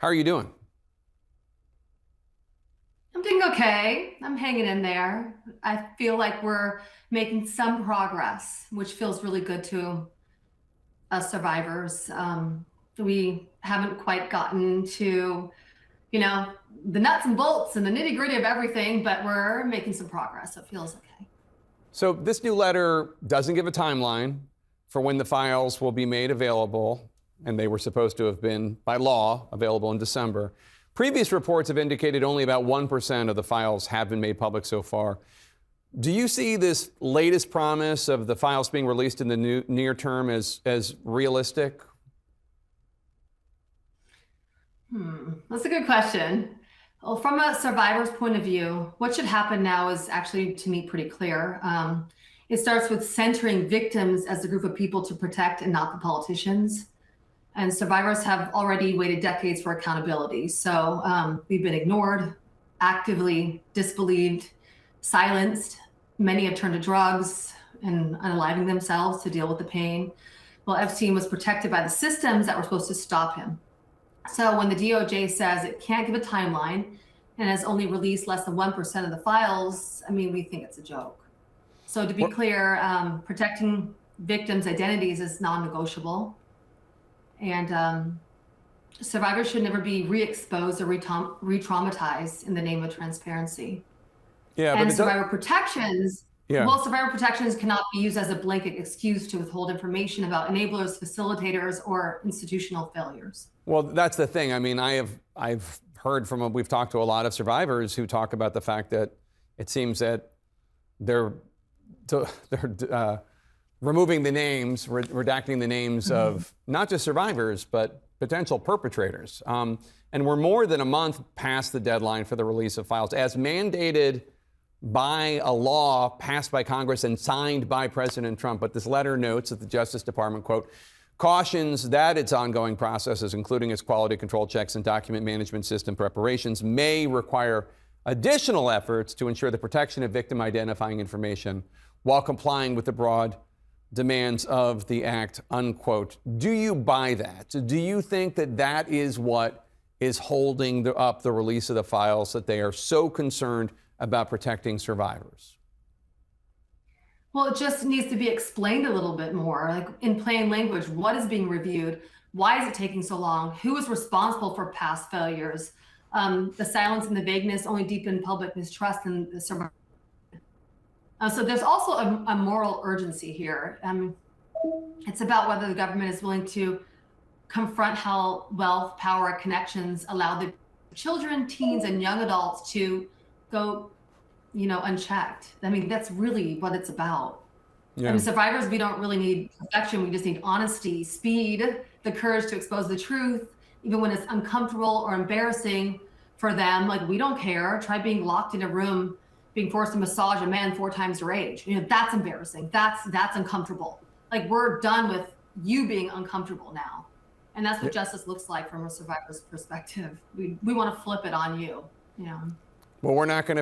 How are you doing? I'm doing okay. I'm hanging in there. I feel like we're making some progress, which feels really good to us survivors. We haven't quite gotten to, you know, the nuts and bolts and the nitty gritty of everything, but we're making some progress. So it feels okay. So this new letter doesn't give a timeline for when the files will be made available, and they were supposed to have been, by law, available in December. Previous reports have indicated only about 1% of the files have been made public so far. Do you see this latest promise of the files being released in the near term as realistic? That's a good question. Well, from a survivor's point of view, what should happen now is actually, to me, pretty clear. It starts with centering victims as a group of people to protect and not the politicians. And survivors have already waited decades for accountability. So we've been ignored, actively disbelieved, silenced. Many have turned to drugs and unaliving themselves to deal with the pain. Well, Epstein was protected by the systems that were supposed to stop him. So when the DOJ says it can't give a timeline and has only released less than 1% of the files, I mean, we think it's a joke. So to be clear, protecting victims' identities is non-negotiable. And survivors should never be re-exposed or re-traumatized in the name of transparency. Yeah, and but survivor protections, yeah. well, survivor protections cannot be used as a blanket excuse to withhold information about enablers, facilitators, or institutional failures. Well, that's the thing. I mean, I've heard from, we've talked to a lot of survivors who talk about the fact that it seems that they're removing the names, redacting the names of not just survivors, but potential perpetrators. And we're more than a month past the deadline for the release of files, as mandated by a law passed by Congress and signed by President Trump. But this letter notes that the Justice Department, quote, cautions that its ongoing processes, including its quality control checks and document management system preparations, may require additional efforts to ensure the protection of victim identifying information while complying with the broad demands of the act, unquote. Do you buy that? Do you think that that is what is holding up the release of the files, that they are so concerned about protecting survivors? Well, it just needs to be explained a little bit more, like in plain language. What is being reviewed? Why is it taking so long? Who is responsible for past failures? The silence and the vagueness only deepen public mistrust in the survivor. So there's also a moral urgency here. It's about whether the government is willing to confront how wealth, power, connections allow the children, teens, and young adults to go, unchecked. I mean, that's really what it's about. Yeah. I mean, survivors, we don't really need perfection. We just need honesty, speed, the courage to expose the truth, even when it's uncomfortable or embarrassing for them. Like, we don't care. Try being locked in a room, being forced to massage a man 4 times your age. That's embarrassing. That's uncomfortable. Like, we're done with you being uncomfortable now. And that's what justice looks like from a survivor's perspective. We want to flip it on you. Well, we're not going to